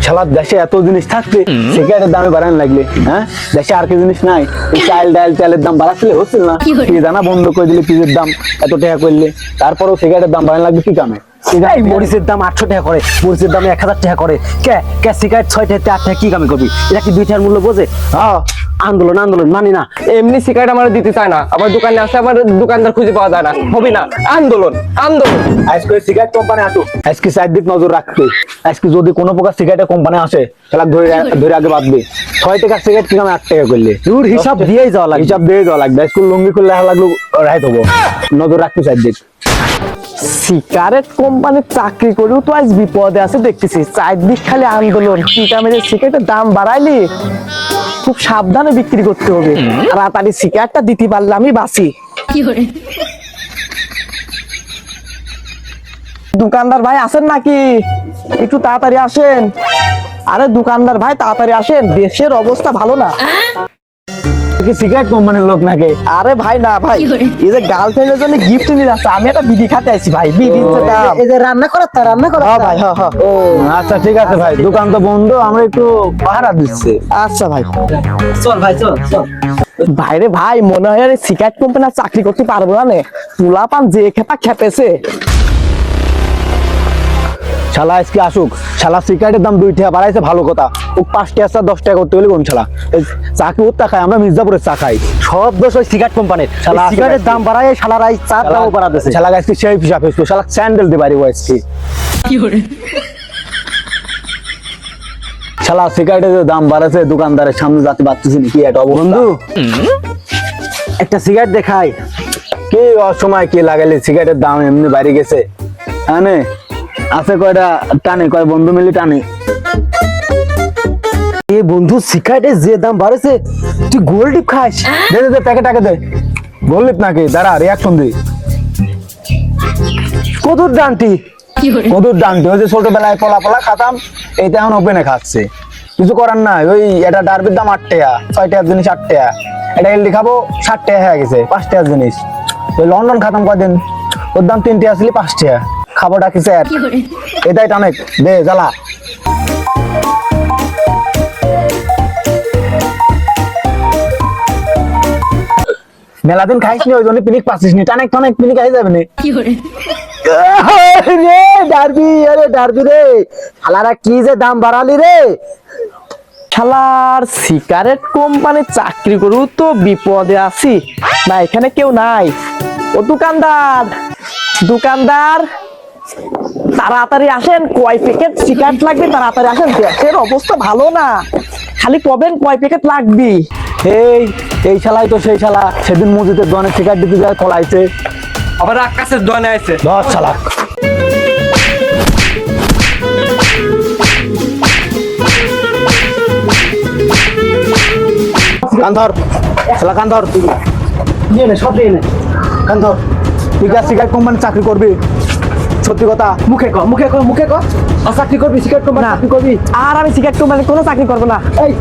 শালা দেশে এত জিনিস থাকতে সিগারেটের দামে বাড়ান লাগলে, হ্যাঁ দেশে আর কি জিনিস নাই? চাল ডাল চালের দাম বাড়াচ্ছিল হচ্ছিল না, জানা বন্ধ করে দিলে পিজের দাম এত টাকা করলে, তারপরেও সিগারেটের দাম বাড়ান লাগবে কি কামে? এই মরিচের দাম 800 টাকা করে, মরিচের দাম 1000 টাকা করে, কে কে সিগারেট 6 টাকা 8 টাকা কি কামে করবি? এটা কি 2 টাকার মূল্য বোঝে? হ্যাঁ আন্দোলন আন্দোলন মানি না। এমনি সিগারেট আমার দিতে চায় না, আবার দোকানে আসে আবার দোকানদার খুঁজে পাওয়া যায় না, হবে না। আন্দোলন আন্দোলন। আজকে সিগারেট কোম্পানি আসুক, আজকে চারদিক নজর রাখতে, আজকে যদি কোনো প্রকার সিগারেটের কোম্পানি আসে তাহলে ধরে ধরে আগে বাঁধবে। 6 টাকার সিগারেট কি কামে 8 টাকা করলে? দূর হিসাব দিয়েই যাওয়া লাগবে, হিসাব দিয়ে যাওয়া লাগবে। স্কুল লুঙ্গি খুললে লাগলো রাইট হবো, নজর রাখতে চারদিক। সিগারেট কোম্পানির চাকরি করেও তো আজ বিপদে আছে দেখতেছি, চারদিক খালি আন্দোলন। কি কামে যে সিগারেটের দাম বাড়াইলি, খুব সাবধানে বিক্রি করতে হবে, তাড়াতাড়ি সিগারেটটা দিতে পারলে আমি বাঁচি। দোকানদার ভাই আসেন নাকি? একটু তাড়াতাড়ি আসেন। আরে দোকানদার ভাই তাড়াতাড়ি আসেন, দেশের অবস্থা ভালো না। সিগারেট কোম্পানির লোক নাকি? আরে ভাই না ভাই, এই যে গার্লফ্রেন্ডের জন্য গিফট নিয়ে যাচ্ছে, আমি একটা বিড়ি খাতে আইছি ভাই। বিড়ি এই যে রান্না করা ভাই, হ্যাঁ হ্যাঁ। ও আচ্ছা ঠিক আছে ভাই, দোকান তো বন্ধ, আমরা একটু পাহারা দিচ্ছি। আচ্ছা ভাই, চল ভাই চল চল। বাইরে ভাই মনে হয় আরে সিগারেট কোম্পানি চাকরি করতে পারবো না নে, তুলা পান যে খেপা খেপেছে। শালা আজকে আসুক, শালা সিগারেটের দাম 2 টাকা বাড়াইছে ভালো কথা, ও 5 টাকা 10 টাকা করতে হলে কোন শালা চাকরি ওর খাই, আমরা মির্জাপুরের চা খাই। সব দোষ ওই সিগারেট কোম্পানির, শালা সিগারেটের দাম বাড়ায় শালারা এই চার দামও বাড়া দিয়েছে। শালা আজকে সেই হিসাব হয়েছিল, শালা স্যান্ডেল দিয়ে বাড়ি আজকে। শালা সিগারেটের দাম বাড়াছে, দোকানদারের সামনে যাতে পারতেছি না, কি একটা অবস্থা। বন্ধু একটা সিগারেট দেখাই। কি অসময় কি লাগাইলে, সিগারেটের দাম এমনি বাড়ি গেছে। হ্যাঁ আছে কয়টা টানে, কয় বন্ধু মিলি টানে। এ বন্ধু সিগারেটের যে দাম বাড়েছে, তুই গোল ডিপ খাস? দে দে প্যাকেট টাকা দে, বললিপ নাকি? দাঁড়া রিয়াকশন দি। কদুর ডান্টি, কদুর ডান্টি হয়েছে, ছোটবেলায় পলা পলা খাতাম, এইটা এখন ওপেনে খাচ্ছে। কিছু করার নাই, ওই এটা ডারবির দাম 8 টাকা, 6 টাকার জিনিস 8 টাকা, এটা এলডি খাবো 60 টাকা হয়ে গেছে, 5 টাকার জিনিস। ওই লন্ডন খাতাম কদিন, ওর দাম 3 টাকা ছিল, 5 টাকা খাবো ডাকি স্যার, এটাই অনেক দে জ্বালা। মেলা দিন খাইস নি, ওই জন্য পিনিক পাচ্ছিস নি, টানেক টনেক পিনিক খাই যাবে না রে ডারবি। আরে ডারবি রে, শালারা কি যে দাম বাড়ালি রে। শালার সিগারেট কোম্পানির চাকরি করু তো বিপদে আছি না, এখানে কেউ নাই। ও দোকানদার, দোকানদার তাড়াতাড়ি আসেন, কয় প্যাকেট সিগারেট লাগবে তাড়াতাড়ি আসেন, দেশের অবস্থা ভালো না, খালি কবেন কয় প্যাকেট লাগবে। এই শালাই তো সেই শালা সেদিন মসজিদের দোকানে সিগারেট দিতে যায় পলাইছে, আবার আকাশের দোকানে আছে। 10 শালা। কান্ধর শালা, কান্ধর নিয়ে নে, সব নিয়ে নে। কান্ধর, তুই কি সিগারেট কোম্পানি চাকরি করবি? সত্যি কথা মুখে কর, মুখে কর, মুখে কর। আর চাকরি করবি, সিগারেট কোম্পানি চাকরি করবি? আর আমি সিগারেট কোম্পানি কোনো চাকরি করবো না। এই